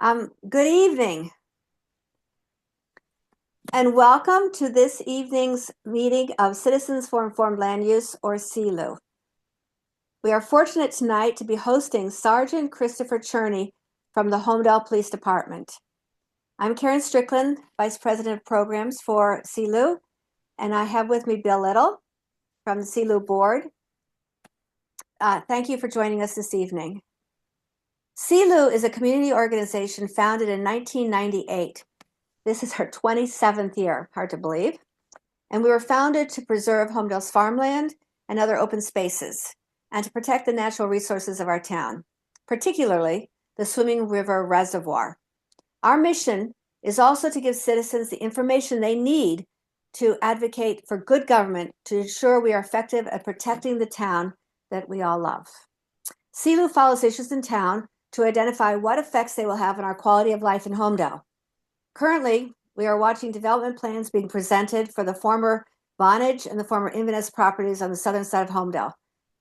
Good evening, and welcome to this evening's meeting of Citizens for Informed Land Use, or CILU. We are fortunate tonight to be hosting Sergeant Christopher Cherney from the Holmdel Police Department. I'm Karen Strickland, Vice President of Programs for CILU, and I have with me Bill Little from the CILU Board. Thank you for joining us this evening. CILU is a community organization founded in 1998. This is our 27th year, hard to believe. And we were founded to preserve Holmdel's farmland and other open spaces, and to protect the natural resources of our town, particularly the Swimming River Reservoir. Our mission is also to give citizens the information they need to advocate for good government to ensure we are effective at protecting the town that we all love. CILU follows issues in town to identify what effects they will have on our quality of life in Holmdel. Currently, we are watching development plans being presented for the former Vonage and the former Inverness properties on the southern side of Holmdel,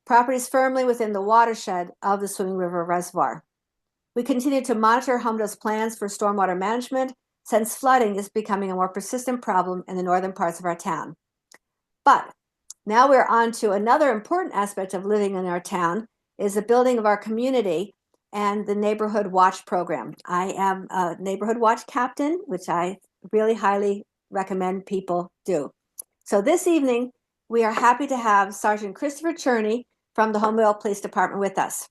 properties firmly within the watershed of the Swimming River Reservoir. We continue to monitor Holmdel's plans for stormwater management, since flooding is becoming a more persistent problem in the northern parts of our town. But now we're on to another important aspect of living in our town, is the building of our community and the Neighborhood Watch program. I am a Neighborhood Watch captain, which I really highly recommend people do. So this evening, we are happy to have Sergeant Christopher Cherney from the Holmdel Police Department with us.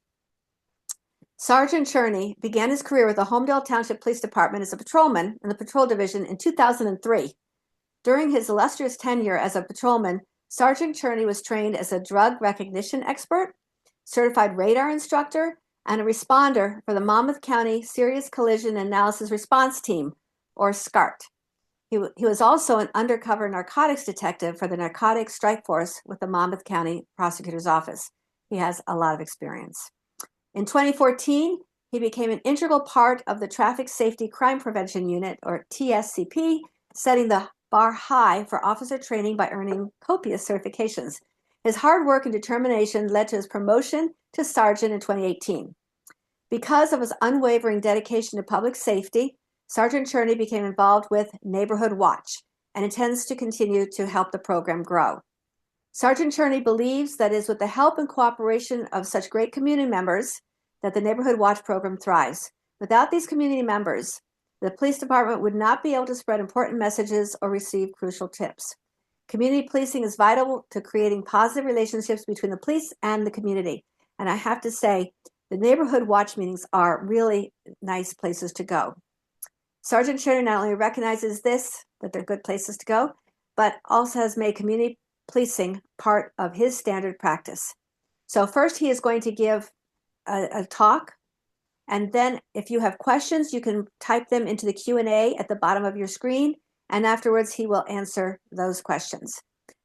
Sergeant Cherney began his career with the Holmdel Township Police Department as a patrolman in the Patrol Division in 2003. During his illustrious tenure as a patrolman, Sergeant Cherney was trained as a drug recognition expert, certified radar instructor, and a responder for the Monmouth County Serious Collision Analysis Response Team, or SCART. He was also an undercover narcotics detective for the Narcotics Strike Force with the Monmouth County Prosecutor's Office. He has a lot of experience. In 2014, he became an integral part of the Traffic Safety Crime Prevention Unit, or TSCP, setting the bar high for officer training by earning copious certifications. His hard work and determination led to his promotion to sergeant in 2018. Because of his unwavering dedication to public safety, Sergeant Cherney became involved with Neighborhood Watch and intends to continue to help the program grow. Sergeant Cherney believes that it is with the help and cooperation of such great community members that the Neighborhood Watch program thrives. Without these community members, the police department would not be able to spread important messages or receive crucial tips. Community policing is vital to creating positive relationships between the police and the community. And I have to say, the Neighborhood Watch meetings are really nice places to go. Sergeant Cherney not only recognizes this, that they're good places to go, but also has made community policing part of his standard practice. So first he is going to give a talk, and then if you have questions, you can type them into the Q&A at the bottom of your screen, and afterwards he will answer those questions.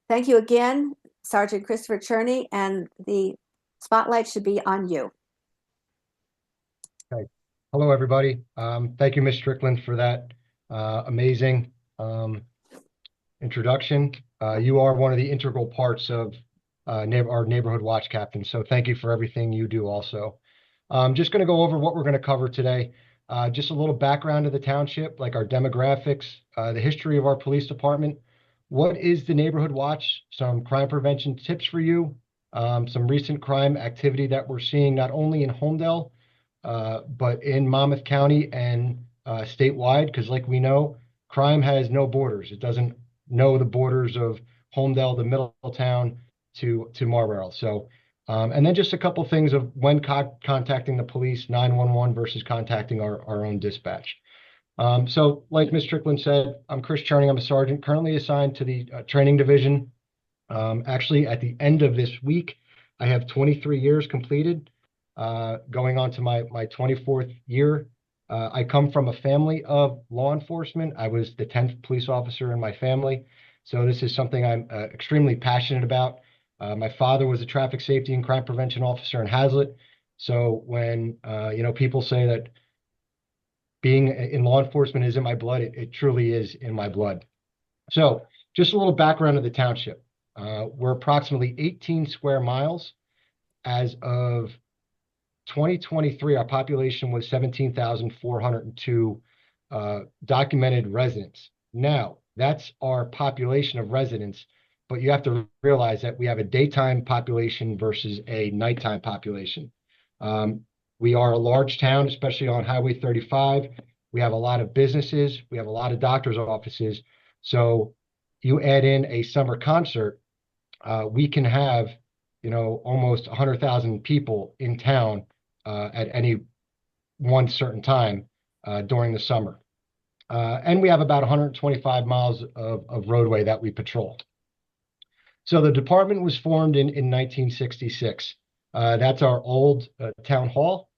Thank you again, Sergeant Christopher Cherney, and the spotlight should be on you. Okay. Hello, everybody. Thank you, Ms. Strickland, for that amazing introduction. You are one of the integral parts of our Neighborhood Watch captain, so thank you for everything you do also. Just going to go over what we're going to cover today. Just a little background of the township, like our demographics, the history of our police department. What is the Neighborhood Watch? Some crime prevention tips for you. Some recent crime activity that we're seeing not only in Holmdel, but in Monmouth County and statewide, because like we know, crime has no borders. It doesn't know the borders of Holmdel, the Middletown, to Marlborough. So, and then just a couple things of when contacting the police, 911 versus contacting our own dispatch. So like Ms. Strickland said, I'm Chris Cherney. I'm a sergeant currently assigned to the training division. Actually, at the end of this week, I have 23 years completed, going on to my 24th year. I come from a family of law enforcement. I was the 10th police officer in my family. So this is something I'm extremely passionate about. My father was a traffic safety and crime prevention officer in Hazlet. So when, people say that being in law enforcement is in my blood, it truly is in my blood. So just a little background of the township. We're approximately 18 square miles as of 2023, our population was 17,402 documented residents. Now, that's our population of residents, but you have to realize that we have a daytime population versus a nighttime population. We are a large town, especially on Highway 35. We have a lot of businesses. We have a lot of doctors' offices. So you add in a summer concert, we can have, almost 100,000 people in town at any one certain time during the summer. And we have about 125 miles of roadway that we patrol. So the department was formed in 1966. That's our old town hall.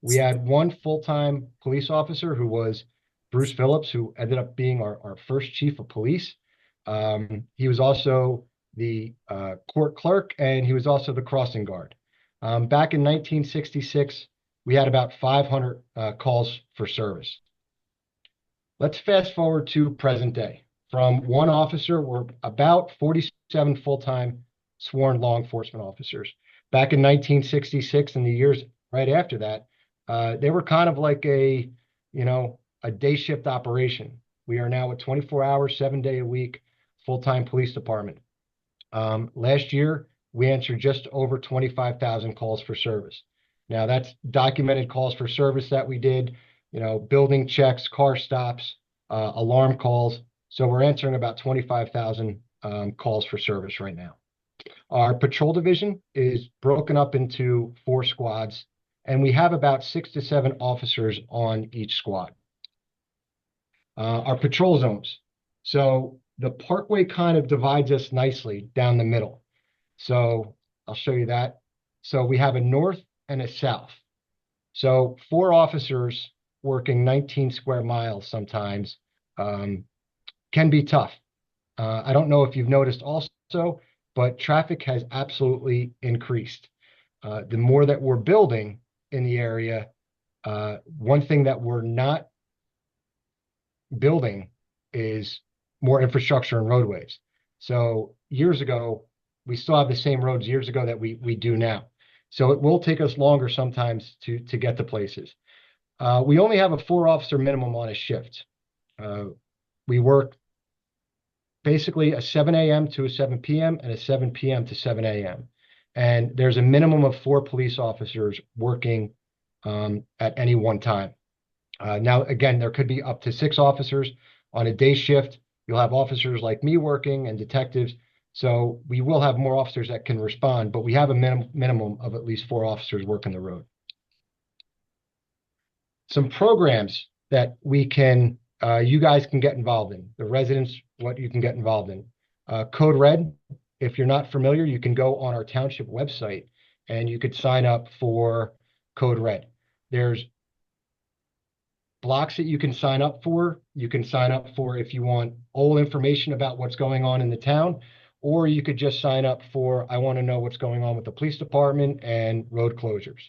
We had one full-time police officer who was Bruce Phillips, who ended up being our first chief of police. He was also the court clerk, and he was also the crossing guard. Back in 1966, we had about 500 calls for service. Let's fast forward to present day. From one officer, we're about 47 full-time sworn law enforcement officers. Back in 1966 and the years right after that, they were kind of like a day shift operation. We are now a 24-hour, 7-day-a-week full-time police department. Last year, we answered just over 25,000 calls for service. Now, that's documented calls for service that we did, building checks, car stops, alarm calls. So we're answering about 25,000 calls for service right now. Our patrol division is broken up into 4 squads, and we have about 6 to 7 officers on each squad. Our patrol zones. So the parkway kind of divides us nicely down the middle. So I'll show you that. So we have a north and a south. So 4 officers working 19 square miles sometimes can be tough. I don't know if you've noticed also, but traffic has absolutely increased. The more that we're building in the area, one thing that we're not building is more infrastructure and roadways. So years ago, we still have the same roads years ago that we do now. So it will take us longer sometimes to get to places. We only have a 4-officer minimum on a shift. We work basically a 7 a.m. to a 7 p.m. and a 7 p.m. to 7 a.m. And there's a minimum of 4 police officers working at any one time. Now, again, there could be up to 6 officers on a day shift. You'll have officers like me working and detectives. So we will have more officers that can respond, but we have a minimum of at least 4 officers working the road. Some programs that we can, you guys can get involved in, the residents, what you can get involved in. Code Red, if you're not familiar, you can go on our township website and you could sign up for Code Red. There's blocks that you can sign up for. You can sign up for if you want all information about what's going on in the town, or you could just sign up for, I want to know what's going on with the police department and road closures.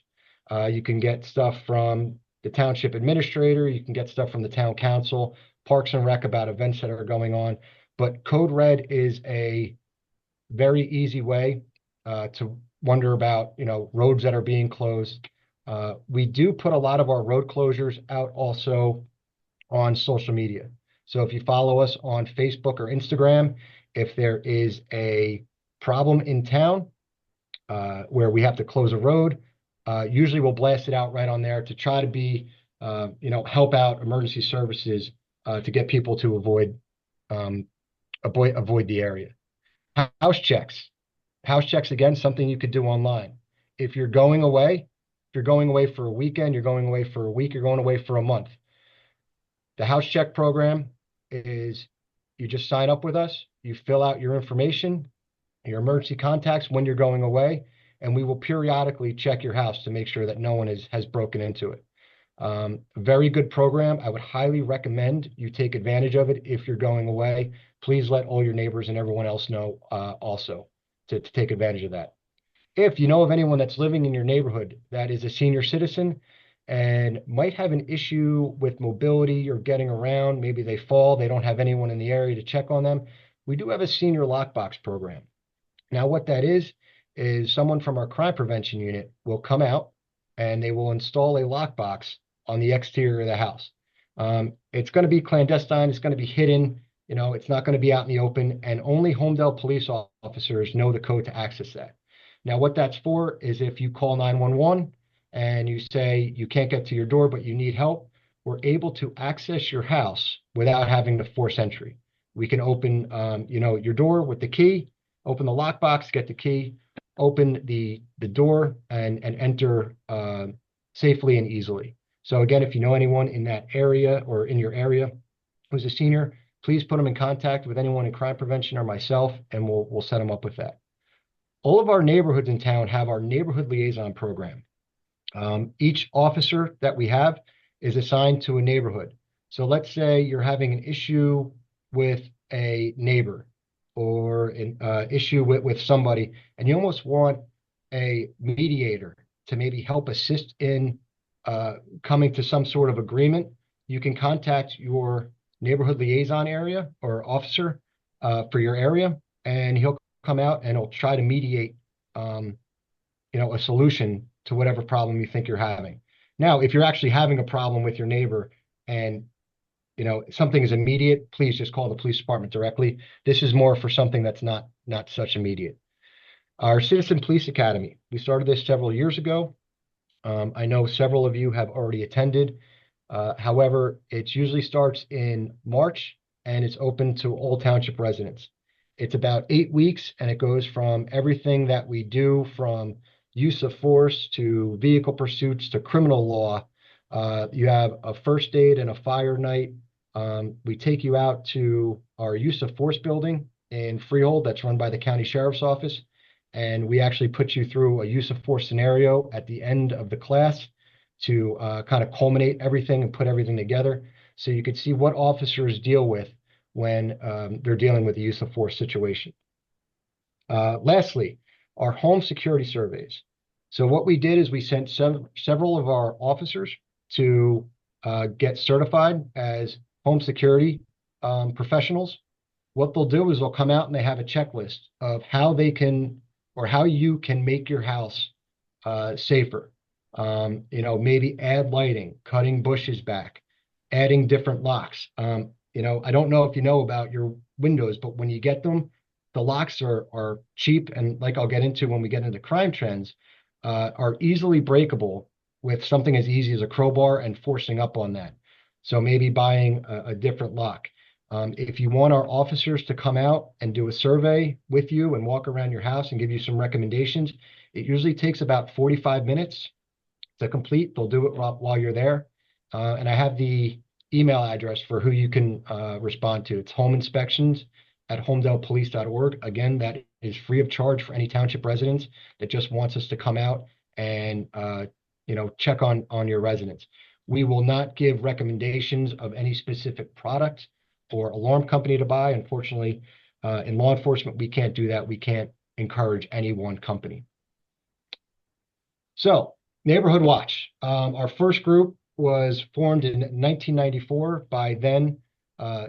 You can get stuff from the township administrator. You can get stuff from the town council, Parks and Rec about events that are going on. But Code Red is a very easy way to wonder about, roads that are being closed. We do put a lot of our road closures out also on social media. So if you follow us on Facebook or Instagram, if there is a problem in town where we have to close a road, usually we'll blast it out right on there to try to be, help out emergency services to get people to avoid the area. House checks. House checks, again, something you could do online. If you're going away for a weekend, you're going away for a week, you're going away for a month. The house check program is you just sign up with us, you fill out your information, your emergency contacts when you're going away, and we will periodically check your house to make sure that no one has broken into it. Very good program. I would highly recommend you take advantage of it if you're going away. Please let all your neighbors and everyone else know also to take advantage of that. If you know of anyone that's living in your neighborhood that is a senior citizen and might have an issue with mobility or getting around, maybe they fall, they don't have anyone in the area to check on them, we do have a senior lockbox program. Now, what that is is someone from our crime prevention unit will come out and they will install a lockbox on the exterior of the house. It's going to be clandestine. It's going to be hidden. It's not going to be out in the open, and only Homedale police officers know the code to access that. Now, what that's for is if you call 911 and you say you can't get to your door, but you need help, we're able to access your house without having to force entry. We can open, your door with the key, open the lockbox, get the key, open the door, and enter safely and easily. So again, if you know anyone in that area or in your area who's a senior, please put them in contact with anyone in crime prevention or myself, and we'll set them up with that. All of our neighborhoods in town have our neighborhood liaison program. Each officer that we have is assigned to a neighborhood. So let's say you're having an issue with a neighbor or an issue with somebody, and you almost want a mediator to maybe help assist in coming to some sort of agreement. You can contact your neighborhood liaison area or officer for your area, and he'll come out and he'll try to mediate a solution to whatever problem you think you're having. Now, if you're actually having a problem with your neighbor and something is immediate, please just call the police department directly. This is more for something that's not such immediate. Our Citizen Police Academy, we started this several years ago. I know several of you have already attended. However, it usually starts in March and it's open to all township residents. It's about 8 weeks, and it goes from everything that we do from use of force to vehicle pursuits to criminal law. You have a first aid and a fire night. We take you out to our use of force building in Freehold that's run by the county sheriff's office. And we actually put you through a use of force scenario at the end of the class to kind of culminate everything and put everything together. So you could see what officers deal with when they're dealing with the use of force situation. Lastly, our home security surveys. So what we did is we sent several of our officers to get certified as home security professionals. What they'll do is they'll come out and they have a checklist of how they can or how you can make your house safer. Maybe add lighting, cutting bushes back, adding different locks. I don't know if you know about your windows, but when you get them, the locks are cheap, and like I'll get into when we get into crime trends, are easily breakable with something as easy as a crowbar and forcing up on that. So maybe buying a different lock. If you want our officers to come out and do a survey with you and walk around your house and give you some recommendations, it usually takes about 45 minutes to complete. They'll do it while you're there. And I have the email address for who you can respond to. It's homeinspections@homedalepolice.org. Again, that is free of charge for any township residents that just wants us to come out and check on your residents. We will not give recommendations of any specific product or alarm company to buy. Unfortunately, in law enforcement, we can't do that. We can't encourage any one company. So, Neighborhood Watch. Our first group was formed in 1994 by then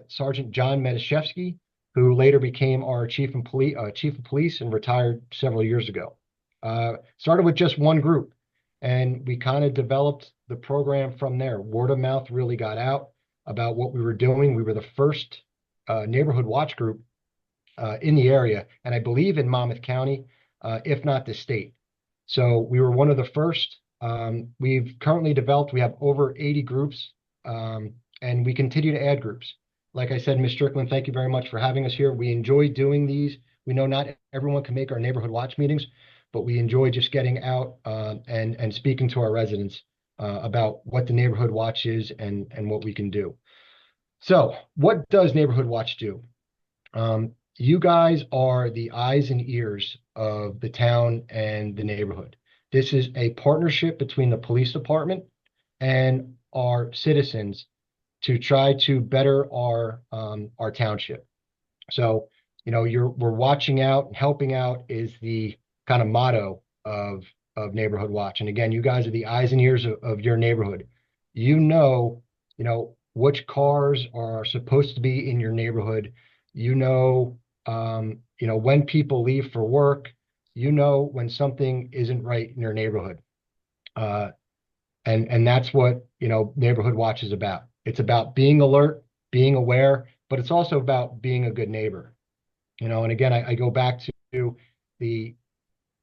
Sergeant John Medashevsky, who later became our chief of police and retired several years ago. Started with just one group, and we kind of developed the program from there. Word of mouth really got out about what we were doing. We were the first neighborhood watch group in the area, and I believe in Monmouth County, if not the state. So we were one of the first. We've currently developed, we have over 80 groups, and we continue to add groups. Like I said, Ms. Strickland, thank you very much for having us here. We enjoy doing these. We know not everyone can make our neighborhood watch meetings, but we enjoy just getting out and speaking to our residents about what the neighborhood watch is and what we can do. So what does Neighborhood Watch do? You guys are the eyes and ears of the town and the neighborhood. This is a partnership between the police department and our citizens to try to better our township. So, we're watching out and helping out is the kind of motto of Neighborhood Watch. And again, you guys are the eyes and ears of your neighborhood. Which cars are supposed to be in your neighborhood. When people leave for work. you know when something isn't right in your neighborhood. Uh, and that's what, Neighborhood Watch is about. It's about being alert, being aware, but it's also about being a good neighbor. And again, I go back to the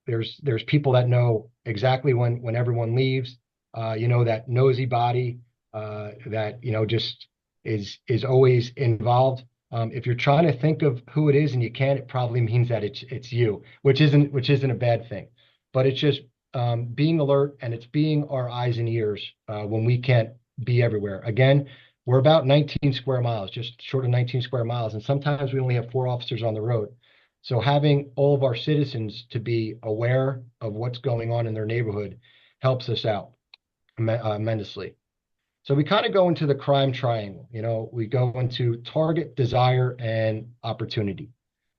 there's people that know exactly when everyone leaves, that nosy body, that, just is always involved. If you're trying to think of who it is and you can't, it probably means that it's you, which isn't a bad thing. But it's just being alert, and it's being our eyes and ears when we can't be everywhere. Again, we're about 19 square miles, just short of 19 square miles, and sometimes we only have 4 officers on the road. So having all of our citizens to be aware of what's going on in their neighborhood helps us out tremendously. So we kind of go into the crime triangle. We go into target, desire, and opportunity.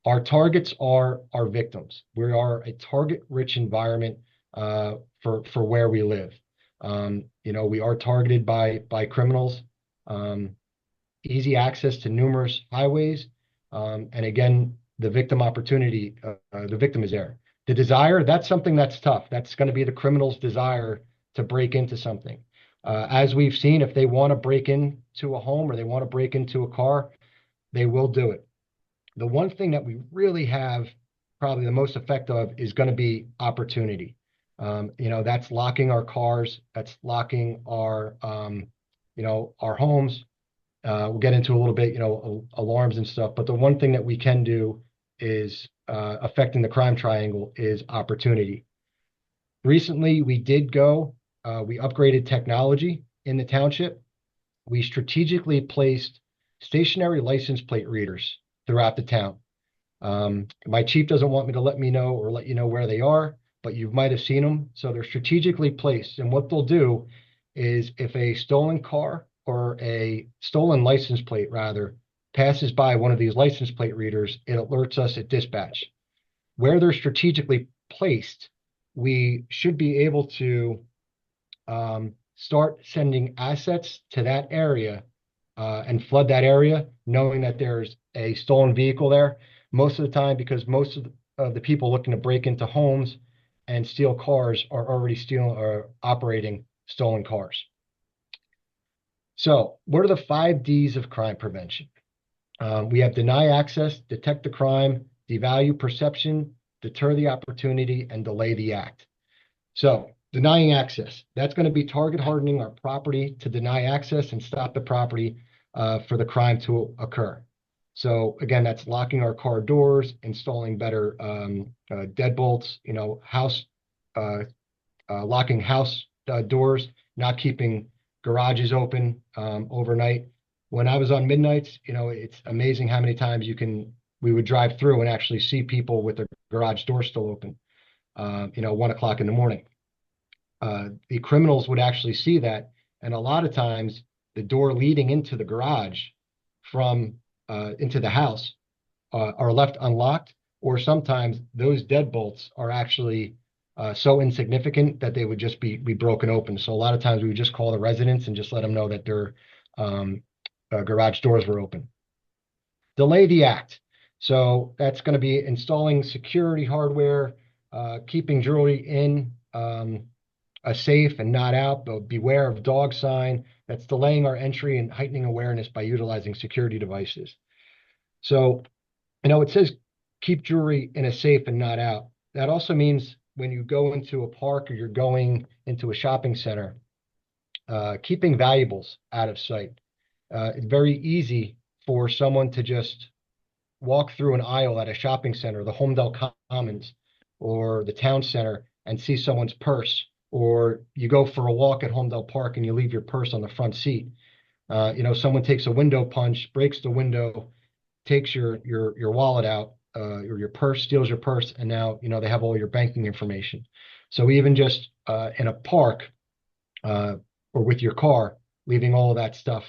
Our targets are our victims. We are a target-rich environment for where we live. We are targeted by criminals, easy access to numerous highways, and again, the victim opportunity, the victim is there. The desire, that's something that's tough. That's going to be the criminal's desire to break into something. As we've seen, if they want to break into a home or they want to break into a car, they will do it. The one thing that we really have probably the most effect of is going to be opportunity. That's locking our cars, that's locking our homes. We'll get into a little bit, alarms and stuff. But the one thing that we can do is affecting the crime triangle is opportunity. Recently, we upgraded technology in the township. We strategically placed stationary license plate readers throughout the town. My chief doesn't want me to let you know where they are, but you might have seen them. So they're strategically placed. And what they'll do is if a stolen car or a stolen license plate, rather, passes by one of these license plate readers, it alerts us at dispatch. Where they're strategically placed, we should be able to start sending assets to that area and flood that area, knowing that there's a stolen vehicle there. Most of the time, because most of the people looking to break into homes and steal cars are already stealing or operating stolen cars. So what are the 5 Ds of crime prevention? We have deny access, detect the crime, devalue perception, deter the opportunity, and delay the act. So denying access, that's going to be target hardening our property to deny access and stop the property for the crime to occur. So again, that's locking our car doors, installing better deadbolts, locking house doors, not keeping garages open overnight. When I was on midnights, it's amazing how many times we would drive through and actually see people with their garage door still open, 1 o'clock in the morning. The criminals would actually see that. And a lot of times the door leading into the garage from into the house are left unlocked, or sometimes those deadbolts are actually so insignificant that they would just be broken open. So a lot of times we would just call the residents and just let them know that their garage doors were open. Delay the act. So that's going to be installing security hardware, keeping jewelry in a safe and not out, but beware of dog sign. That's delaying our entry and heightening awareness by utilizing security devices. So, it says keep jewelry in a safe and not out. That also means when you go into a park or you're going into a shopping center, keeping valuables out of sight. It's very easy for someone to just walk through an aisle at a shopping center, the Homedale Commons or the town center, and see someone's purse, or you go for a walk at Homedale Park and you leave your purse on the front seat. Someone takes a window punch, breaks the window, takes your wallet out, or your purse, steals your purse, and now they have all your banking information. So even just in a park or with your car, leaving all of that stuff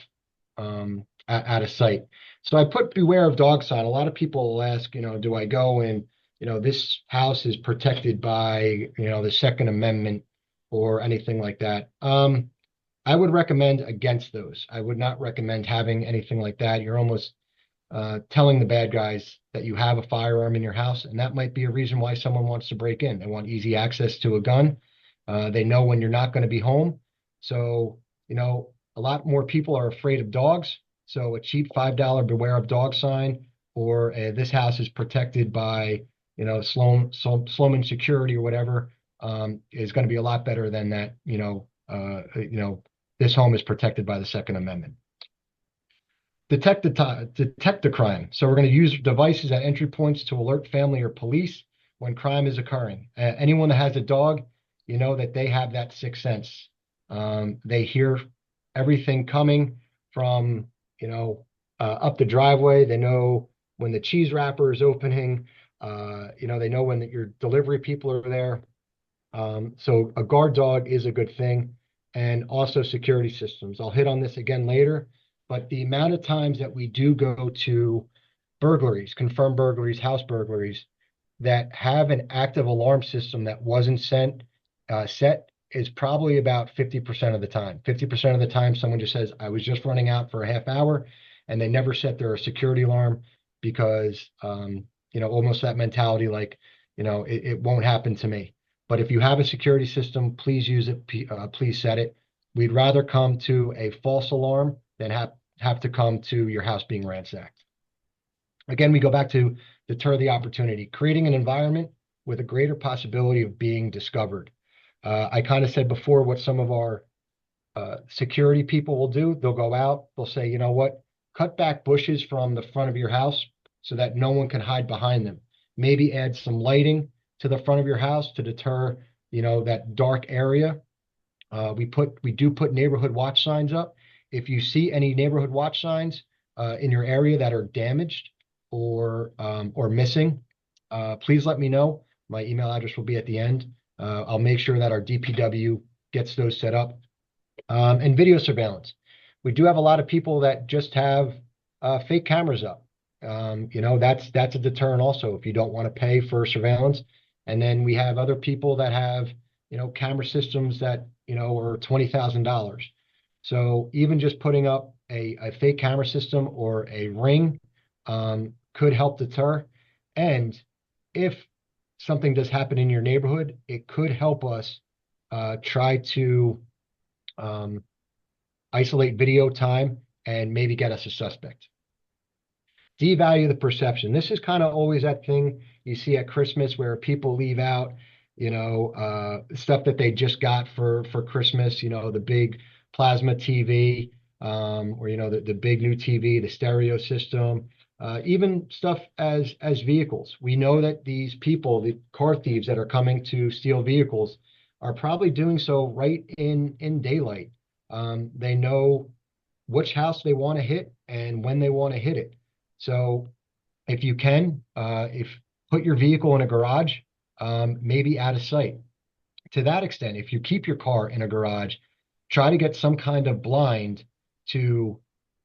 out of sight. So I put beware of dog sign. A lot of people will ask, do I go and this house is protected by the Second Amendment or anything like that. I would recommend against those. I would not recommend having anything like that. You're almost telling the bad guys that you have a firearm in your house, and that might be a reason why someone wants to break in. They want easy access to a gun. They know when you're not going to be home. So, a lot more people are afraid of dogs. So a cheap $5 beware of dog sign, or this house is protected by, Sloman security or whatever, is going to be a lot better than that, this home is protected by the Second Amendment. Detect the crime. So we're going to use devices at entry points to alert family or police when crime is occurring. Anyone that has a dog, that they have that sixth sense. They hear everything coming from, up the driveway. They know when the cheese wrapper is opening. They know when your delivery people are there. So a guard dog is a good thing, and also security systems. I'll hit on this again later, but the amount of times that we do go to burglaries, confirmed burglaries, house burglaries, that have an active alarm system that wasn't set is probably about 50% of the time. 50% of the time, someone just says, I was just running out for a half hour, and they never set their security alarm because, almost that mentality like, it won't happen to me. But if you have a security system, please use it, please set it. We'd rather come to a false alarm than have to come to your house being ransacked. Again, we go back to deter the opportunity, creating an environment with a greater possibility of being discovered. I kind of said before what some of our security people will do. They'll go out, they'll say, you know what, cut back bushes from the front of your house so that no one can hide behind them. Maybe add some lighting to the front of your house to deter, that dark area. We do put neighborhood watch signs up. If you see any neighborhood watch signs in your area that are damaged or missing, please let me know. My email address will be at the end. I'll make sure that our DPW gets those set up. And video surveillance. We do have a lot of people that just have fake cameras up. That's a deterrent also if you don't want to pay for surveillance. And then we have other people that have, camera systems that, are $20,000. So even just putting up a fake camera system or a ring could help deter. And if something does happen in your neighborhood, it could help us try to isolate video time and maybe get us a suspect. Devalue the perception. This is kind of always that thing you see at Christmas where people leave out, stuff that they just got for Christmas, the big plasma TV, or, the big new TV, the stereo system, even stuff as vehicles. We know that these people, the car thieves that are coming to steal vehicles, are probably doing so right in daylight. They know which house they want to hit and when they want to hit it. So if you can, put your vehicle in a garage, maybe out of sight. To that extent, if you keep your car in a garage, try to get some kind of blind to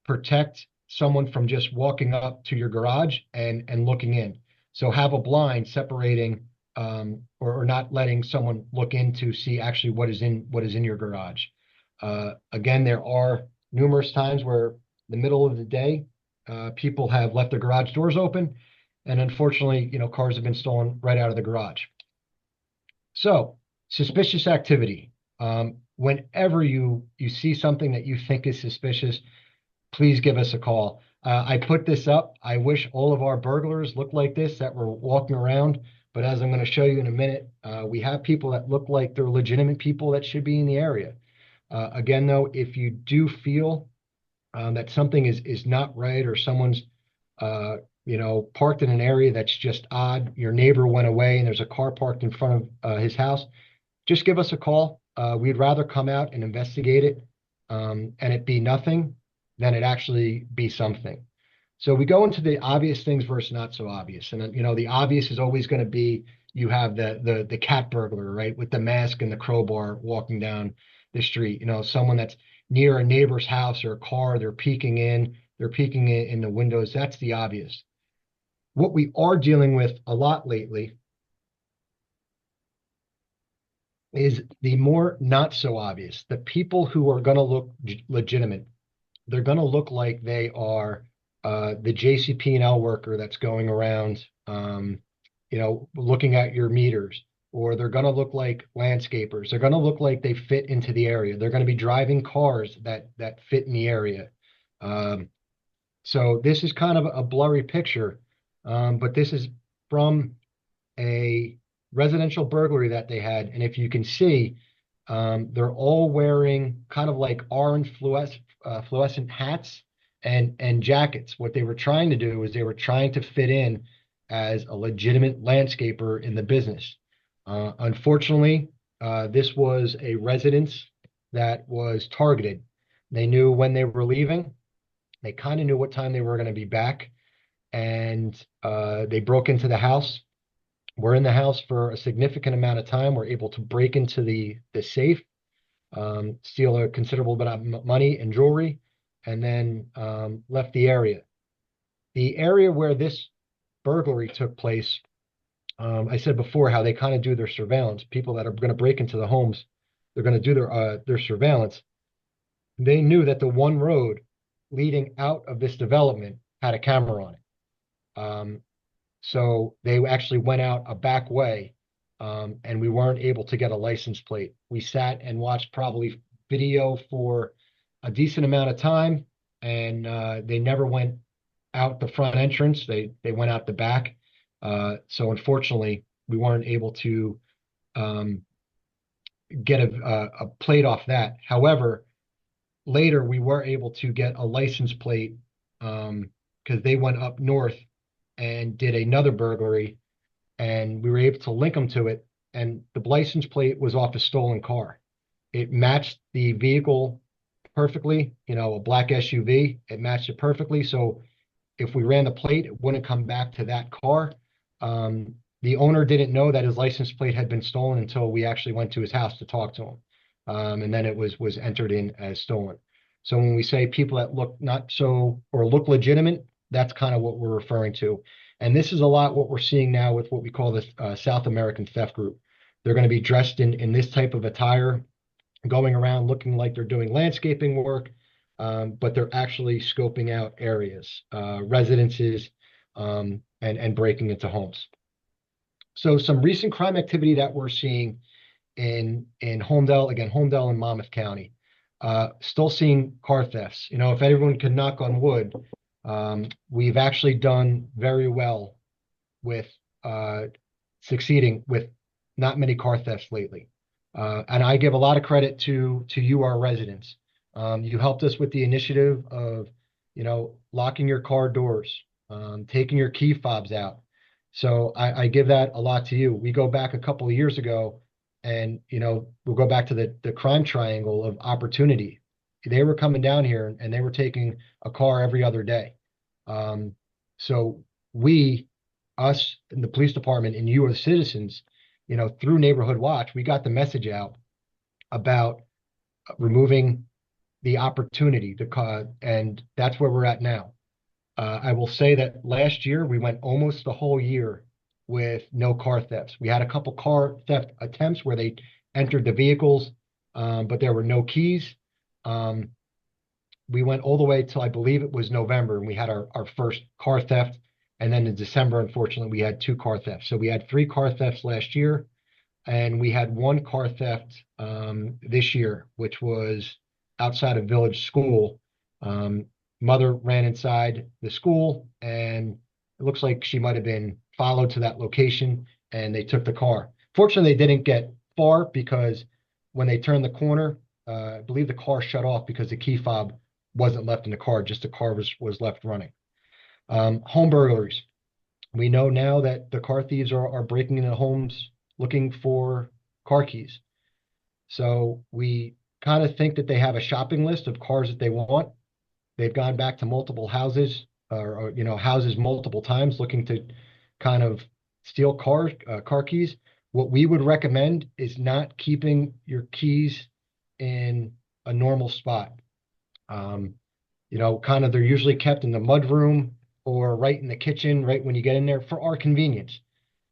protect someone from just walking up to your garage and looking in. So have a blind separating or not letting someone look in to see actually what is in your garage. Again, there are numerous times where the middle of the day, people have left their garage doors open, and unfortunately, cars have been stolen right out of the garage. So, suspicious activity. Whenever you see something that you think is suspicious, please give us a call. I put this up. I wish all of our burglars looked like this that were walking around. But as I'm going to show you in a minute, we have people that look like they're legitimate people that should be in the area. Again, though, if you do feel that something is not right or someone's, parked in an area that's just odd, your neighbor went away and there's a car parked in front of his house, just give us a call. We'd rather come out and investigate it and it be nothing than it actually be something. So we go into the obvious things versus not so obvious. And, the obvious is always going to be you have the cat burglar, right, with the mask and the crowbar walking down the street. Someone that's near a neighbor's house or a car, they're peeking in the windows. That's the obvious. What we are dealing with a lot lately is the more not so obvious, the people who are going to look legitimate. They're going to look like they are the JCP&L worker that's going around, looking at your meters, or they're going to look like landscapers. They're going to look like they fit into the area. They're going to be driving cars that fit in the area. So this is kind of a blurry picture, but this is from a residential burglary that they had. And if you can see, they're all wearing kind of like orange fluorescent hats and jackets. What they were trying to do is they were trying to fit in as a legitimate landscaper in the business. Unfortunately, this was a residence that was targeted. They knew when they were leaving. They kind of knew what time they were going to be back, and they broke into the house. We're in the house for a significant amount of time. We're able to break into the safe, steal a considerable bit of money and jewelry, and then left the area. The area where this burglary took place, I said before how they kind of do their surveillance. People that are going to break into the homes, they're going to do their surveillance. They knew that the one road leading out of this development had a camera on it. So they actually went out a back way, and we weren't able to get a license plate. We sat and watched probably video for a decent amount of time, and they never went out the front entrance. They went out the back. So unfortunately, we weren't able to get a plate off that. However, later we were able to get a license plate because they went up north and did another burglary, and we were able to link them to it. And the license plate was off a stolen car. It matched the vehicle perfectly, a black SUV. It matched it perfectly. So if we ran the plate, it wouldn't come back to that car. The owner didn't know that his license plate had been stolen until we actually went to his house to talk to him. And then it was entered in as stolen. So when we say people that look not so or look legitimate, that's kind of what we're referring to. And this is a lot what we're seeing now with what we call the South American theft group. They're going to be dressed in this type of attire, going around looking like they're doing landscaping work, but they're actually scoping out areas, residences, and breaking into homes. So some recent crime activity that we're seeing in Holmdel, again, Holmdel and Monmouth County. Still seeing car thefts. If everyone could knock on wood, we've actually done very well with succeeding with not many car thefts lately. And I give a lot of credit to you, our residents. You helped us with the initiative of, locking your car doors, taking your key fobs out. So I give that a lot to you. We go back a couple of years ago, and we'll go back to the crime triangle of opportunity. They were coming down here and they were taking a car every other day. So us in the police department and you as citizens, through Neighborhood Watch, we got the message out about removing the opportunity and that's where we're at now. I will say that last year we went almost the whole year with no car thefts. We had a couple car theft attempts where they entered the vehicles, but there were no keys. We went all the way till I believe it was November, and we had our first car theft. And then in December, unfortunately, we had two car thefts. So we had 3 car thefts last year, and we had 1 car theft this year, which was outside of Village School. Mother ran inside the school, and it looks like she might have been followed to that location, and they took the car. Fortunately, they didn't get far because when they turned the corner, I believe the car shut off because the key fob wasn't left in the car, just the car was left running. Home burglaries. We know now that the car thieves are breaking into homes looking for car keys. So we kind of think that they have a shopping list of cars that they want. They've gone back to multiple houses or houses multiple times looking to kind of steal car keys. What we would recommend is not keeping your keys in a normal spot. Kind of they're usually kept in the mudroom or right in the kitchen, right when you get in there for our convenience.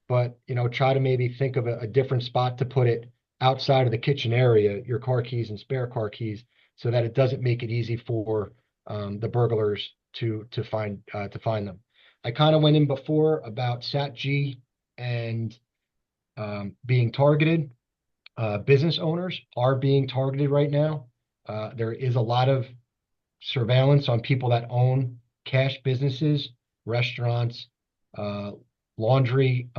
But, try to maybe think of a different spot to put it outside of the kitchen area, your car keys and spare car keys, so that it doesn't make it easy for the burglars to find them. I kind of went in before about SatG and being targeted. Business owners are being targeted right now. There is a lot of surveillance on people that own cash businesses, restaurants, uh, laundry,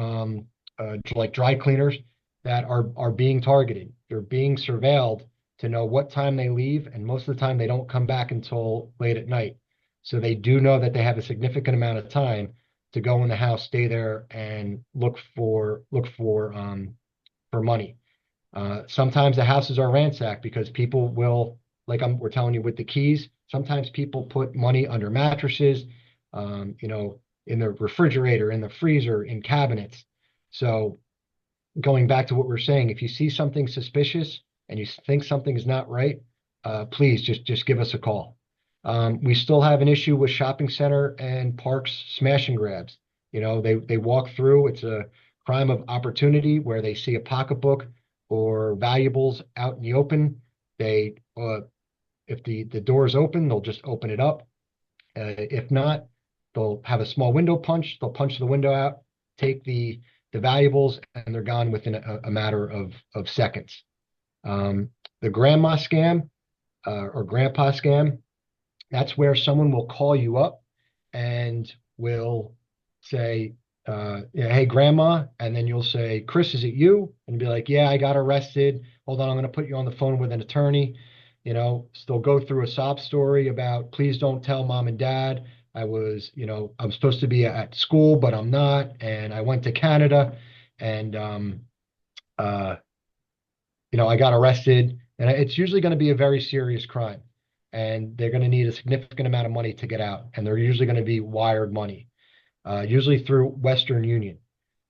like dry cleaners that are being targeted. They're being surveilled to know what time they leave, and most of the time they don't come back until late at night. So they do know that they have a significant amount of time to go in the house, stay there, and look for money. Sometimes the houses are ransacked because people will, like we're telling you with the keys, sometimes people put money under mattresses, in the refrigerator, in the freezer, in cabinets. So going back to what we're saying, if you see something suspicious and you think something is not right, please just give us a call. We still have an issue with shopping center and parks smash and grabs. They walk through. It's a crime of opportunity where they see a pocketbook or valuables out in the open. They, if the door is open, they'll just open it up. If not, they'll have a small window punch. They'll punch the window out, take the valuables, and they're gone within a matter of seconds. The grandma scam or grandpa scam, that's where someone will call you up and will say, yeah, hey, grandma. And then you'll say, Chris, is it you? And be like, yeah, I got arrested. Hold on, I'm going to put you on the phone with an attorney. Still go through a sob story about, please don't tell mom and dad. I'm supposed to be at school, but I'm not. And I went to Canada and, I got arrested. And it's usually going to be a very serious crime. And they're going to need a significant amount of money to get out. And they're usually going to be wired money, usually through Western Union.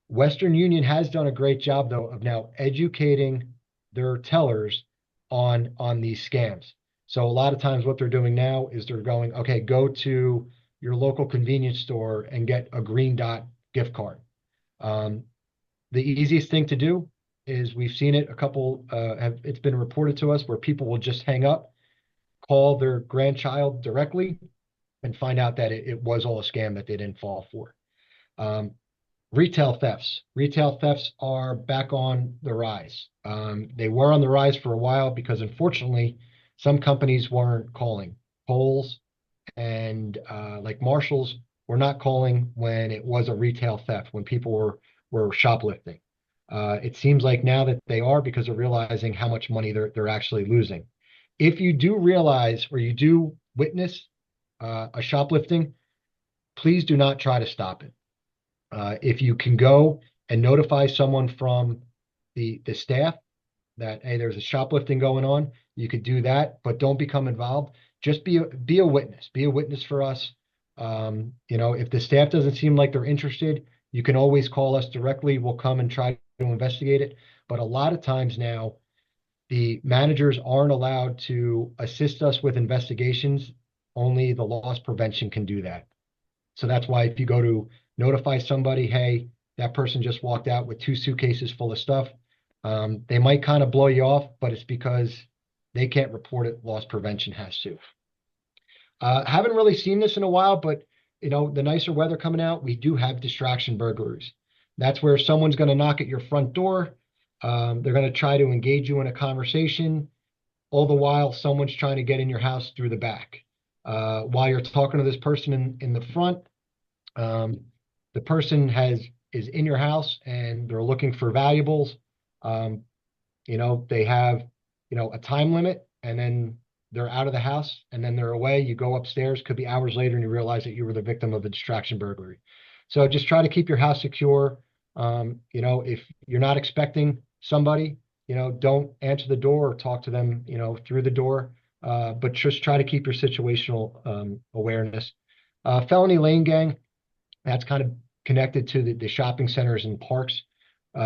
Western Union has done a great job, though, of now educating their tellers on these scams. So a lot of times what they're doing now is they're going, okay, go to your local convenience store and get a Green Dot gift card. The easiest thing to do is we've seen it it's been reported to us where people will just hang up, call their grandchild directly, and find out that it was all a scam that they didn't fall for. Retail thefts. Retail thefts are back on the rise. They were on the rise for a while because unfortunately, some companies weren't calling. Kohl's and like Marshalls were not calling when it was a retail theft, when people were shoplifting. It seems like now that they are because they're realizing how much money they're actually losing. If you do realize or you do witness a shoplifting, please do not try to stop it. If you can go and notify someone from the staff that, hey, there's a shoplifting going on, you could do that, but don't become involved. Just be a witness. Be a witness for us. If the staff doesn't seem like they're interested, you can always call us directly. We'll come and try to investigate it. But a lot of times now, the managers aren't allowed to assist us with investigations. Only the loss prevention can do that. So that's why if you go to notify somebody, hey, that person just walked out with 2 suitcases full of stuff, they might kind of blow you off, but it's because they can't report it. Loss prevention has to. Haven't really seen this in a while, but the nicer weather coming out, we do have distraction burglaries. That's where someone's going to knock at your front door. They're going to try to engage you in a conversation. All the while, someone's trying to get in your house through the back. While you're talking to this person in the front, the person is in your house and they're looking for valuables. They have, a time limit, and then they're out of the house and then they're away. You go upstairs, could be hours later, and you realize that you were the victim of a distraction burglary. So just try to keep your house secure. If you're not expecting somebody, don't answer the door or talk to them, through the door. But just try to keep your situational awareness. Felony lane gang, that's kind of connected to the shopping centers and parks.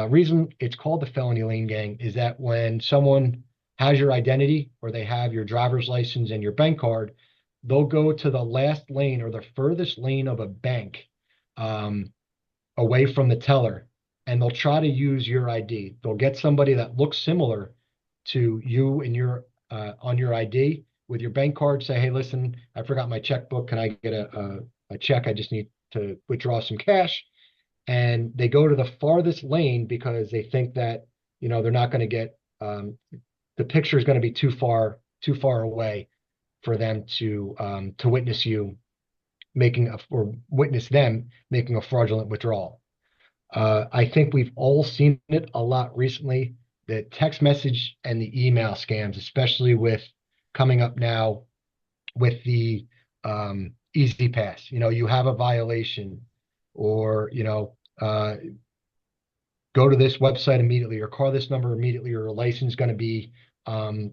Reason it's called the felony lane gang is that when someone has your identity or they have your driver's license and your bank card, they'll go to the last lane or the furthest lane of a bank away from the teller, and they'll try to use your ID. They'll get somebody that looks similar to you and your on your ID, with your bank card, say, hey, listen, I forgot my checkbook. Can I get a check? I just need to withdraw some cash. And they go to the farthest lane because they think that, they're not going to get, the picture is going to be too far away for them to witness you or witness them making a fraudulent withdrawal. I think we've all seen it a lot recently, the text message and the email scams, especially with coming up now with the Easy Pass. You have a violation, or go to this website immediately, or call this number immediately, or um,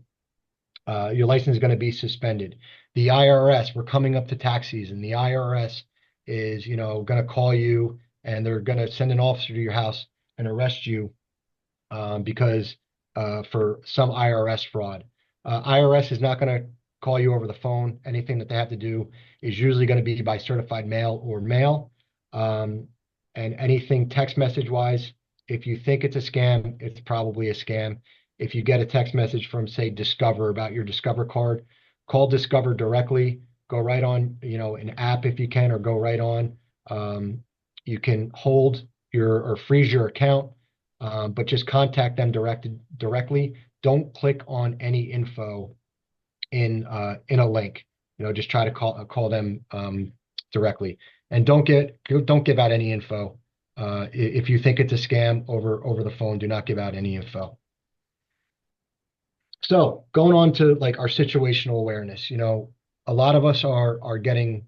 your license is going to be suspended. The IRS, we're coming up to tax season. The IRS is, going to call you, and they're going to send an officer to your house and arrest you because for some IRS fraud. IRS is not going to call you over the phone. Anything that they have to do is usually going to be by certified mail or mail. And anything text message wise, if you think it's a scam, it's probably a scam. If you get a text message from, say, Discover about your Discover card, call Discover directly. Go right on, an app if you can, or go right on. You can hold or freeze your account, but just contact them directly. Don't click on any info in a link. Just try to call them directly, and don't give out any info. If you think it's a scam over the phone, do not give out any info. So going on to like our situational awareness, a lot of us are getting,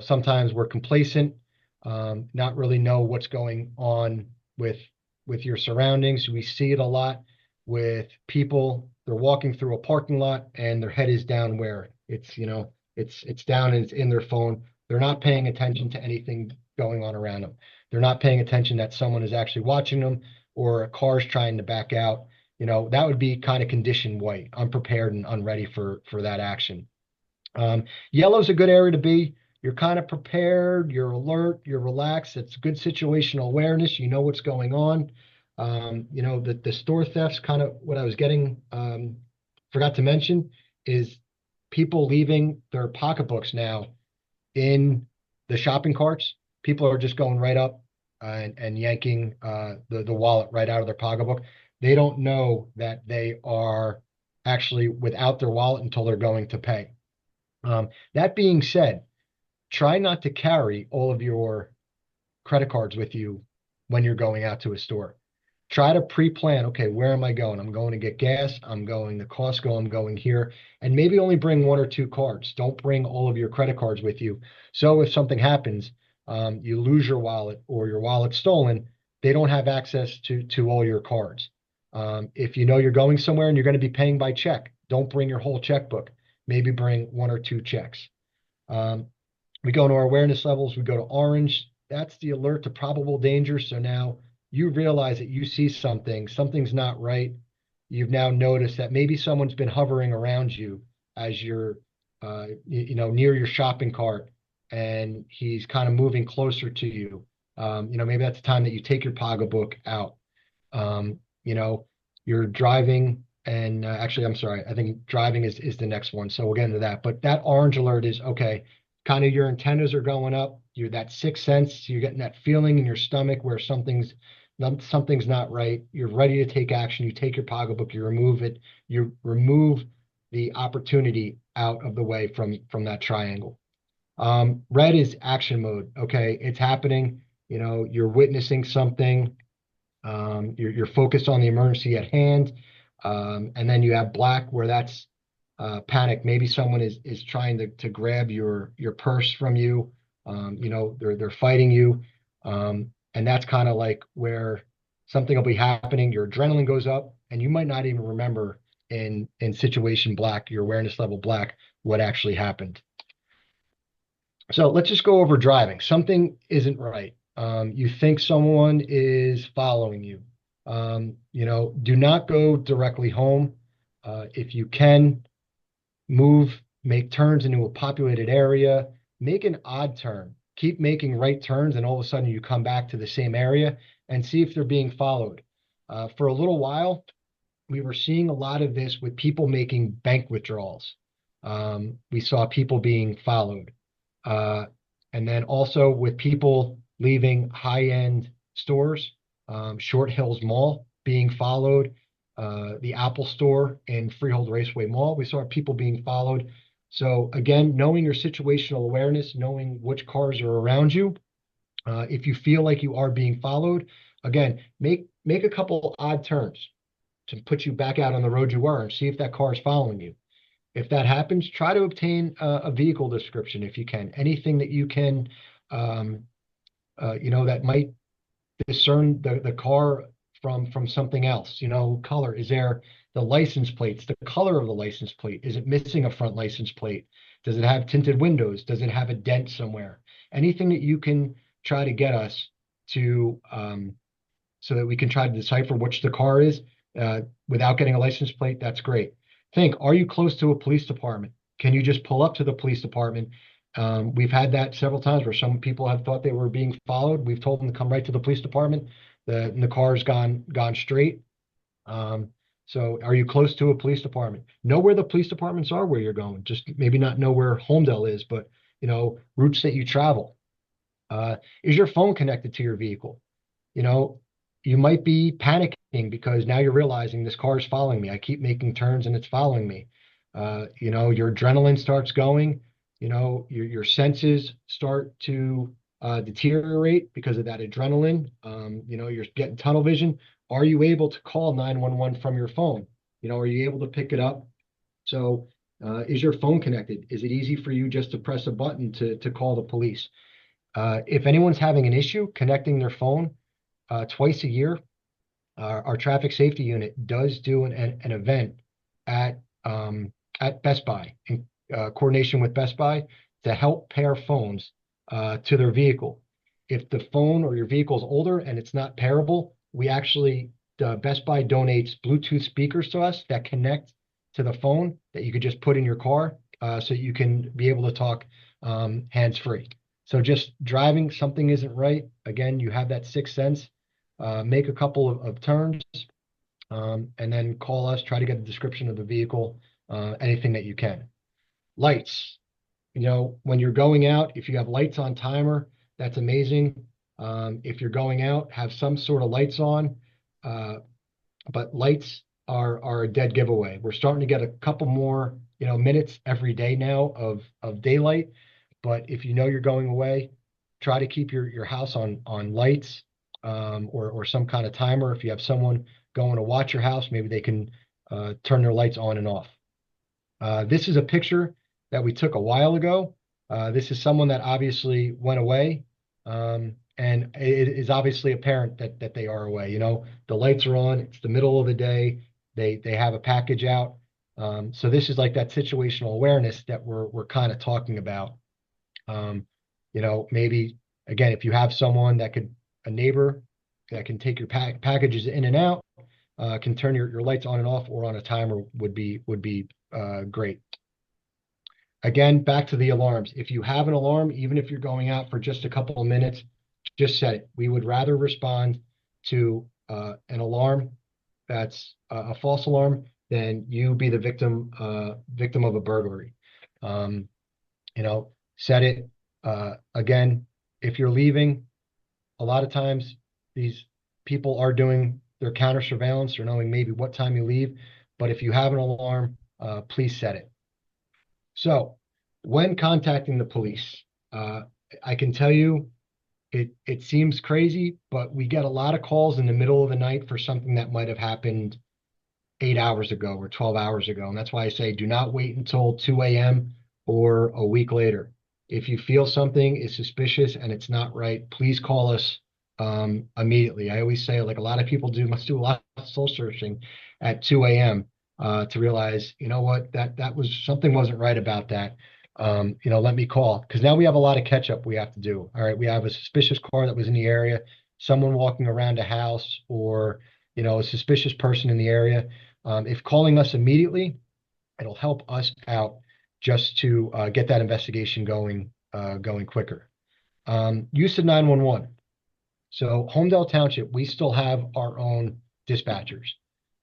sometimes we're complacent, not really know what's going on with your surroundings. We see it a lot with people. They're walking through a parking lot and their head is down where it's down and it's in their phone. They're not paying attention to anything going on around them. They're not paying attention that someone is actually watching them, or a car's trying to back out. That would be kind of condition white, unprepared and unready for that action. Yellow's a good area to be. You're kind of prepared, you're alert, you're relaxed. It's good situational awareness. You know what's going on. The store thefts, kind of what I was getting, forgot to mention, is people leaving their pocketbooks now in the shopping carts. People are just going right up and yanking the wallet right out of their pocketbook. They don't know that they are actually without their wallet until they're going to pay. That being said, try not to carry all of your credit cards with you when you're going out to a store. Try to pre-plan, okay, where am I going? I'm going to get gas, I'm going to Costco, I'm going here, and maybe only bring one or two cards. Don't bring all of your credit cards with you. So if something happens, you lose your wallet or your wallet's stolen, they don't have access to all your cards. If you know you're going somewhere and you're going to be paying by check, don't bring your whole checkbook. Maybe bring one or two checks. We go to our awareness levels. We go to orange. That's the alert to probable danger. So now you realize that you see something's not right. You've now noticed that maybe someone's been hovering around you as you're, near your shopping cart, and he's kind of moving closer to you. Maybe that's the time that you take your pocketbook out. You're driving, and actually, I'm sorry, I think driving is the next one. So we'll get into that. But that orange alert is okay. Kind of your antennas are going up. You're that sixth sense. You're getting that feeling in your stomach where something's not right. You're ready to take action. You take your pocketbook. You remove it. You remove the opportunity out of the way from that triangle. Red is action mode. Okay, it's happening. You're witnessing something. You're focused on the emergency at hand. And then you have black, where that's panic. Maybe someone is trying to grab your purse from you. They're fighting you. And that's kind of like where something will be happening. Your adrenaline goes up, and you might not even remember in situation black, your awareness level black, what actually happened. So let's just go over driving. Something isn't right. You think someone is following you. Do not go directly home. If you can, make turns into a populated area, make an odd turn. Keep making right turns, and all of a sudden you come back to the same area and see if they're being followed. For a little while, we were seeing a lot of this with people making bank withdrawals. We saw people being followed. Uh, and then also with people leaving high-end stores, Short Hills Mall being followed, the Apple Store in Freehold Raceway Mall, we saw people being followed. So again, knowing your situational awareness, knowing which cars are around you, if you feel like you are being followed, again, make a couple odd turns to put you back out on the road you were and see if that car is following you. If that happens, try to obtain a vehicle description if you can. Anything that you can, um, that might discern the car from something else. Color. Is there the license plates, the color of the license plate? Is it missing a front license plate? Does it have tinted windows? Does it have a dent somewhere? Anything that you can try to get us to, so that we can try to decipher which the car is without getting a license plate, that's great. Think, are you close to a police department? Can you just pull up to the police department? We've had that several times where some people have thought they were being followed. We've told them to come right to the police department. The car's gone straight. So are you close to a police department? Know where the police departments are where you're going. Just maybe not know where Homedale is, but routes that you travel. Is your phone connected to your vehicle? You know, you might be panicking because now you're realizing this car is following me. I keep making turns and it's following me. Your adrenaline starts going, your senses start to deteriorate because of that adrenaline. You're getting tunnel vision. Are you able to call 911 from your phone? Are you able to pick it up? So, is your phone connected? Is it easy for you just to press a button to call the police? If anyone's having an issue connecting their phone, twice a year, our traffic safety unit does do an event at Best Buy in coordination with Best Buy to help pair phones to their vehicle. If the phone or your vehicle is older and it's not pairable, Best Buy donates Bluetooth speakers to us that connect to the phone that you could just put in your car so you can be able to talk hands-free. So just driving, something isn't right. Again, you have that sixth sense. Make a couple of turns, and then call us, try to get a description of the vehicle, anything that you can. Lights. When you're going out, if you have lights on timer, that's amazing. If you're going out, have some sort of lights on, but lights are a dead giveaway. We're starting to get a couple more, minutes every day now of daylight. But if you're going away, try to keep your house on lights, or some kind of timer. If you have someone going to watch your house, maybe they can turn their lights on and off. This is a picture that we took a while ago. This is someone that obviously went away, and it is obviously apparent that they are away. The lights are on. It's the middle of the day. They have a package out. So this is like that situational awareness that we're kind of talking about. Maybe again, if you have someone a neighbor that can take your packages in and out, can turn your lights on and off or on a timer would be great. Again, back to the alarms. If you have an alarm, even if you're going out for just a couple of minutes, just set it. We would rather respond to an alarm that's a false alarm than you be the victim of a burglary. Set it. Again, if you're leaving, a lot of times these people are doing their counter surveillance or knowing maybe what time you leave. But if you have an alarm, please set it. So when contacting the police, I can tell you it seems crazy, but we get a lot of calls in the middle of the night for something that might have happened 8 hours ago or 12 hours ago. And that's why I say do not wait until 2 a.m. or a week later. If you feel something is suspicious and it's not right, please call us immediately. I always say, like a lot of people must do a lot of soul searching at 2 a.m. To realize, what, that was something wasn't right about that. Let me call, because now we have a lot of catch up we have to do. All right, we have a suspicious car that was in the area, someone walking around a house, or a suspicious person in the area. If calling us immediately, it'll help us out just to get that investigation going quicker. Use of 911. So Homedale Township, we still have our own dispatchers.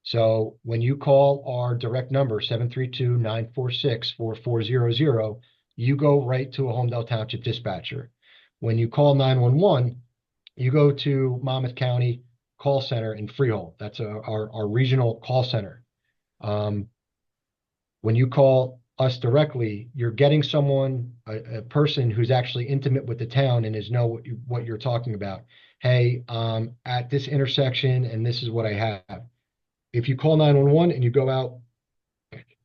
So when you call our direct number, 732-946-4400, you go right to a Homedale Township dispatcher. When you call 911, you go to Monmouth County Call Center in Freehold. That's our regional call center. When you call us directly, you're getting someone, a person who's actually intimate with the town and is know what you're talking about. Hey, at this intersection, and this is what I have. If you call 911 and you go out,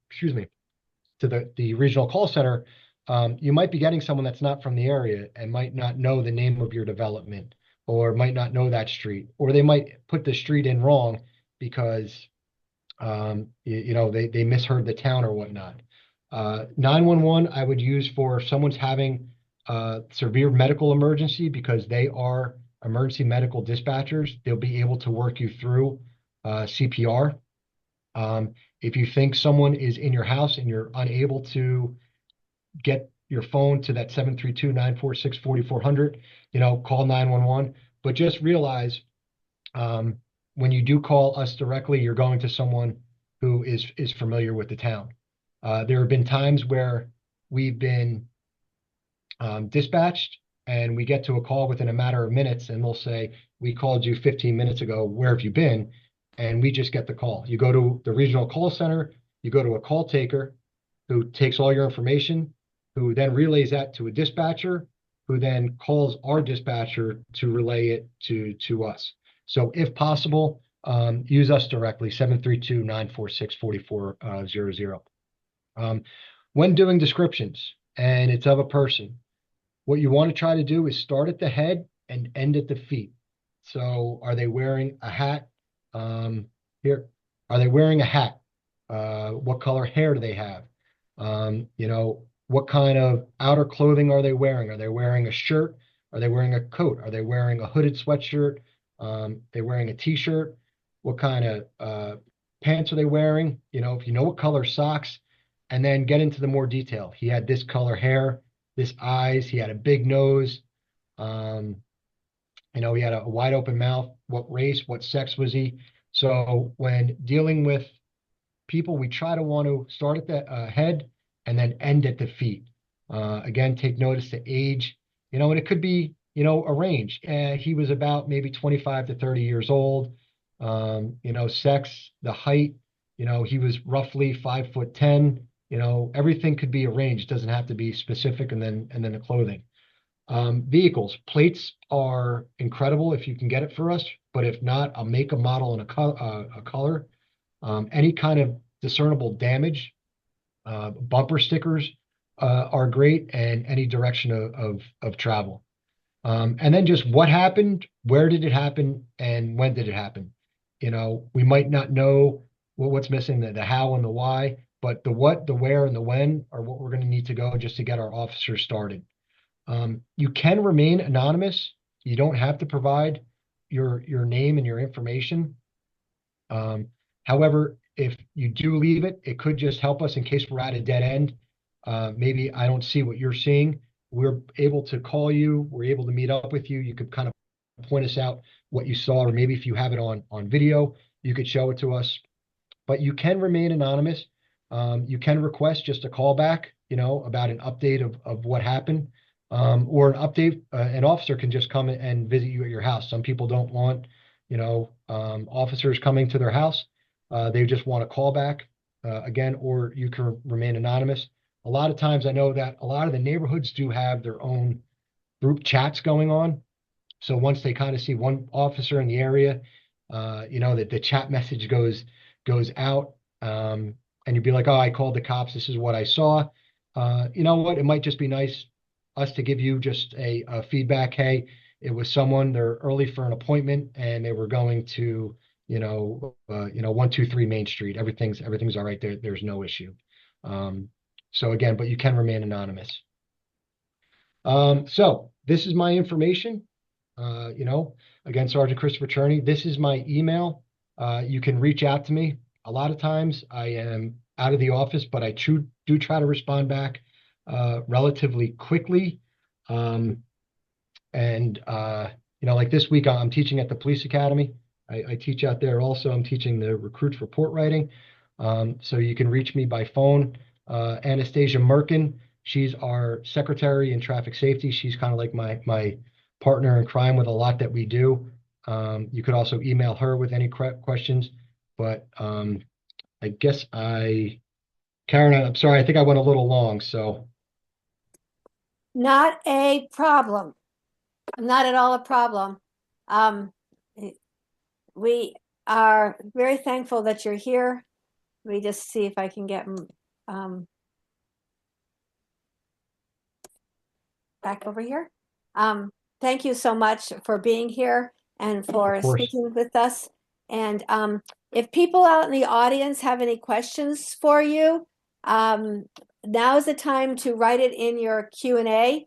excuse me, to the regional call center, you might be getting someone that's not from the area and might not know the name of your development or might not know that street, or they might put the street in wrong because they misheard the town or whatnot. 911 I would use for if someone's having a severe medical emergency because they are emergency medical dispatchers. They'll be able to work you through CPR. If you think someone is in your house and you're unable to get your phone to that 732-946-4400, call 911. But just realize when you do call us directly, you're going to someone who is familiar with the town. There have been times where we've been dispatched and we get to a call within a matter of minutes and they'll say, we called you 15 minutes ago, where have you been? And we just get the call. You go to the regional call center, you go to a call taker who takes all your information, who then relays that to a dispatcher, who then calls our dispatcher to relay it to us. So if possible, use us directly, 732-946-4400. When doing descriptions and it's of a person, what you want to try to do is start at the head and end at the feet. So are they wearing a hat? Here, are they wearing a hat? What color hair do they have? What kind of outer clothing are they wearing? Are they wearing a shirt? Are they wearing a coat? Are they wearing a hooded sweatshirt? They're wearing a t-shirt? What kind of pants are they wearing? If you know what color socks, and then get into the more detail. He had this color hair, this eyes, he had a big nose. He had a wide open mouth. What race, what sex was he? So when dealing with people, we try to want to start at the head and then end at the feet. Again, take notice to age, and it could be, a range. He was about maybe 25 to 30 years old. Sex, the height, he was roughly 5'10". Everything could be a range. It doesn't have to be specific. And then the clothing. Vehicles, plates are incredible if you can get it for us, but if not, I'll make a model and a color. Any kind of discernible damage, bumper stickers are great, and any direction of travel. And then just what happened, where did it happen, and when did it happen? We might not know what's missing, the how and the why, but the what, the where, and the when are what we're going to need to go just to get our officers started. You can remain anonymous. You don't have to provide your name and your information. However, if you do leave it, it could just help us in case we're at a dead end. Maybe I don't see what you're seeing. We're able to call you. We're able to meet up with you. You could kind of point us out what you saw, or maybe if you have it on video, you could show it to us. But you can remain anonymous. You can request just a callback, about an update of what happened. Or an update, an officer can just come and visit you at your house. Some people don't want, officers coming to their house. They just want a call back, again, or you can remain anonymous. A lot of times I know that a lot of the neighborhoods do have their own group chats going on. So once they kind of see one officer in the area, that the chat message goes out, and you'd be like, oh, I called the cops. This is what I saw. You know what? It might just be nice us to give you just a feedback. Hey, it was someone, they're early for an appointment and they were going to, 123 Main Street. Everything's all right there. There's no issue. So again, but you can remain anonymous. So this is my information. Again, Sergeant Christopher Cherney, this is my email. You can reach out to me. A lot of times I am out of the office, but I do try to respond back relatively quickly. Like this week, I'm teaching at the police academy. I teach out there also. I'm teaching the recruits report writing. So you can reach me by phone. Anastasia Merkin, she's our secretary in traffic safety. She's kind of like my partner in crime with a lot that we do. You could also email her with any questions. But I guess Karen, I'm sorry, I think I went a little long. So Not a problem. Not at all a problem. Um, we are very thankful that you're here. Let me just see if I can get back over here. Thank you so much for being here and for of course. speaking with us. And if people out in the audience have any questions for you, now is the time to write it in your Q&A.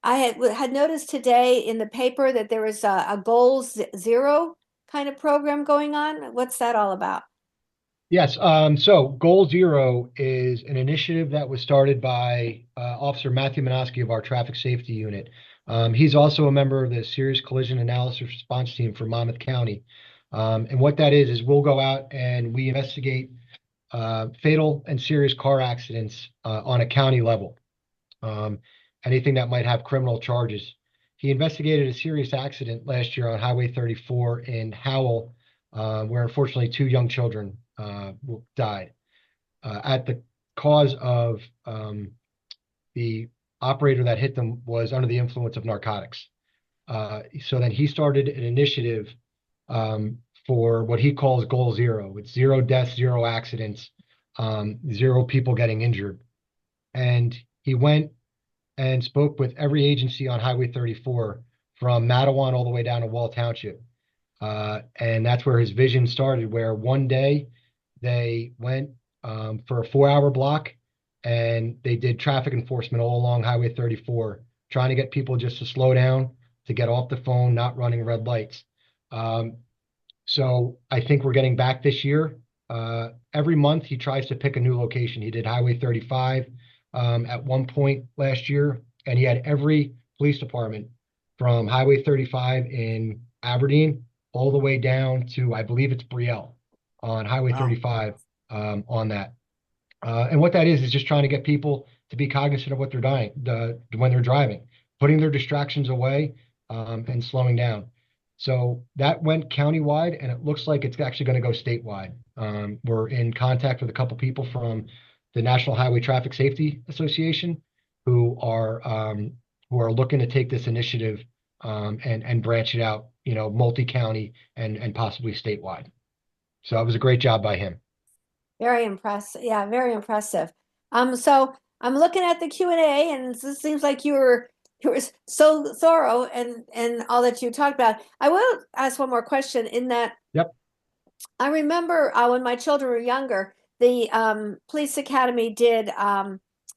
I had noticed today in the paper that there was a Goals Zero kind of program going on. What's that all about? Yes. So Goal Zero is an initiative that was started by Officer Matthew Minoski of our traffic safety unit. He's also a member of the Serious Collision Analysis Response Team for Monmouth County. And what that is we'll go out and we investigate fatal and serious car accidents on a county level. Anything that might have criminal charges. He investigated a serious accident last year on Highway 34 in Howell, where unfortunately two young children died. At the cause of the operator that hit them was under the influence of narcotics. So then he started an initiative for what he calls Goal Zero. It's zero deaths, zero accidents, zero people getting injured. And he went and spoke with every agency on Highway 34 from Matawan all the way down to Wall Township. And that's where his vision started, where one day they went for a 4-hour block and they did traffic enforcement all along Highway 34, trying to get people just to slow down, to get off the phone, not running red lights. So I think we're getting back this year. Every month he tries to pick a new location. He did Highway 35 at one point last year, and he had every police department from Highway 35 in Aberdeen all the way down to, I believe it's Brielle on Highway 35 on that. And what that is just trying to get people to be cognizant of what they're when they're driving, putting their distractions away and slowing down. So that went countywide, and it looks like it's actually going to go statewide. We're in contact with a couple people from the National Highway Traffic Safety Association who are looking to take this initiative and branch it out, multi-county and possibly statewide. So it was a great job by him. Very impressive. Yeah, very impressive. So I'm looking at the Q&A, and it seems like you were so thorough and all that you talked about. I will ask one more question in that. Yep. I remember when my children were younger, the police academy did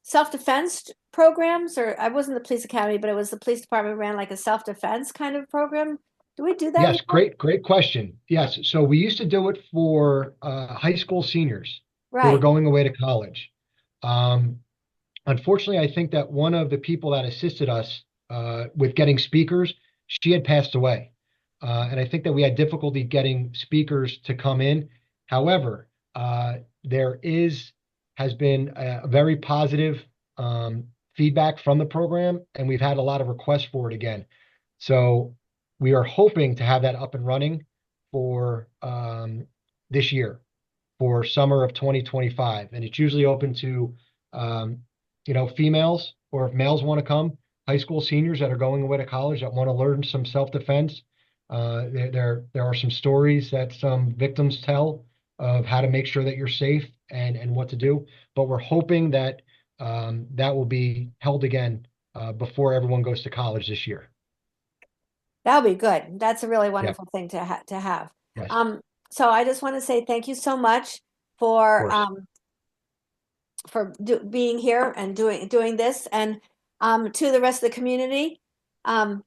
self-defense programs, or I wasn't the police academy, but it was the police department ran like a self-defense kind of program. Do we do that Yes, anymore? great question. Yes, so we used to do it for high school seniors who were Right. going away to college. Unfortunately, I think that one of the people that assisted us with getting speakers, she had passed away. And I think that we had difficulty getting speakers to come in. However, there has been a very positive feedback from the program, and we've had a lot of requests for it again. So we are hoping to have that up and running for this year, for summer of 2025. And it's usually open to females, or if males want to come, high school seniors that are going away to college that want to learn some self-defense. There are some stories that some victims tell of how to make sure that you're safe and what to do. But we're hoping that that will be held again before everyone goes to college this year. That'll be good. That's a really Yeah. wonderful thing to have. Yes. So I just want to say thank you so much Of for course. being here and doing this, and to the rest of the community. No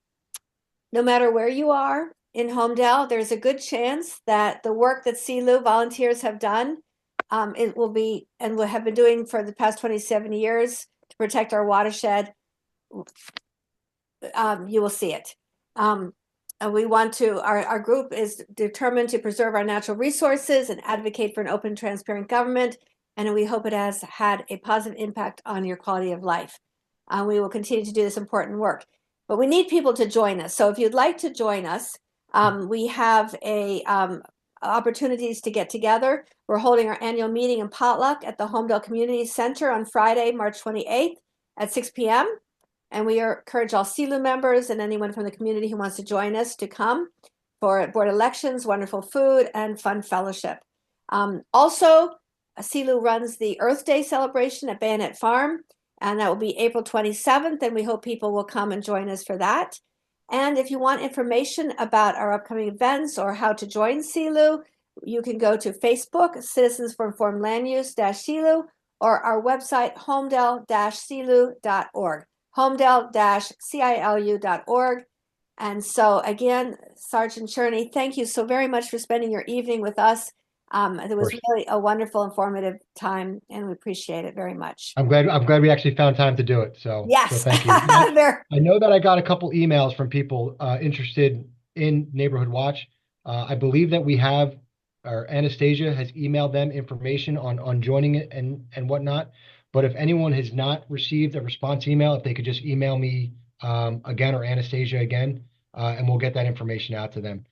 matter where you are in Homedale, there's a good chance that the work that CELU volunteers have done, it will be and will have been doing for the past 27 years to protect our watershed. You will see it. we want to, our group is determined to preserve our natural resources and advocate for an open, transparent government. And we hope it has had a positive impact on your quality of life. We will continue to do this important work, but we need people to join us. So if you'd like to join us, we have opportunities to get together. We're holding our annual meeting in potluck at the Homedale Community Center on Friday, March 28th at 6 p.m. And we encourage all CELU members and anyone from the community who wants to join us to come for board elections, wonderful food, and fun fellowship. Also, CELU runs the Earth Day celebration at Bayonet Farm, and that will be April 27th, and we hope people will come and join us for that. And if you want information about our upcoming events or how to join CELU, you can go to Facebook, Citizens for Informed Land Use CELU, or our website, homedale-celu.org, homedale-cilu.org. And so again, Sergeant Cherney, thank you so very much for spending your evening with us. It was really a wonderful, informative time, and we appreciate it very much. I'm glad we actually found time to do it. So yes, thank you. I know that I got a couple emails from people interested in Neighborhood Watch. I believe that we have, or Anastasia has emailed them information on joining it and whatnot. But if anyone has not received a response email, if they could just email me again, or Anastasia again, and we'll get that information out to them.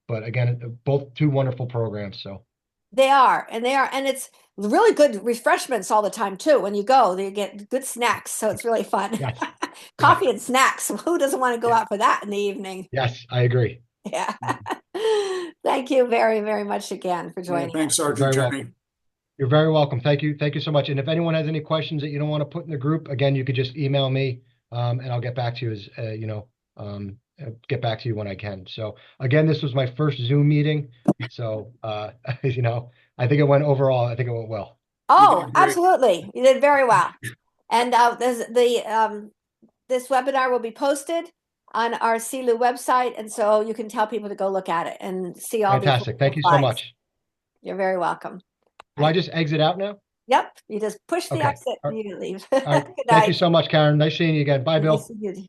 But again, both two wonderful programs. So they are, and it's really good refreshments all the time too. When you go, you get good snacks, so it's really fun. Yes. Coffee and snacks. Who doesn't want to go out for that in the evening? Yes, I agree. Yeah. Thank you very, very much again for joining. Thanks, Sergeant Cherney. You're very welcome. Thank you. Thank you so much. And if anyone has any questions that you don't want to put in the group, again, you could just email me, and I'll get back to you as get back to you when I can. So again, this was my first Zoom meeting. So, I think it went overall. I think it went well. Oh, absolutely. You did very well. And this webinar will be posted on our CELU website. And so you can tell people to go look at it and see all. Fantastic. Thank you so much. You're very welcome. Do I just exit out now? Yep. You just push the exit and you leave. All right. Thank you so much, Karen. Nice seeing you again. Bye, Bill. Nice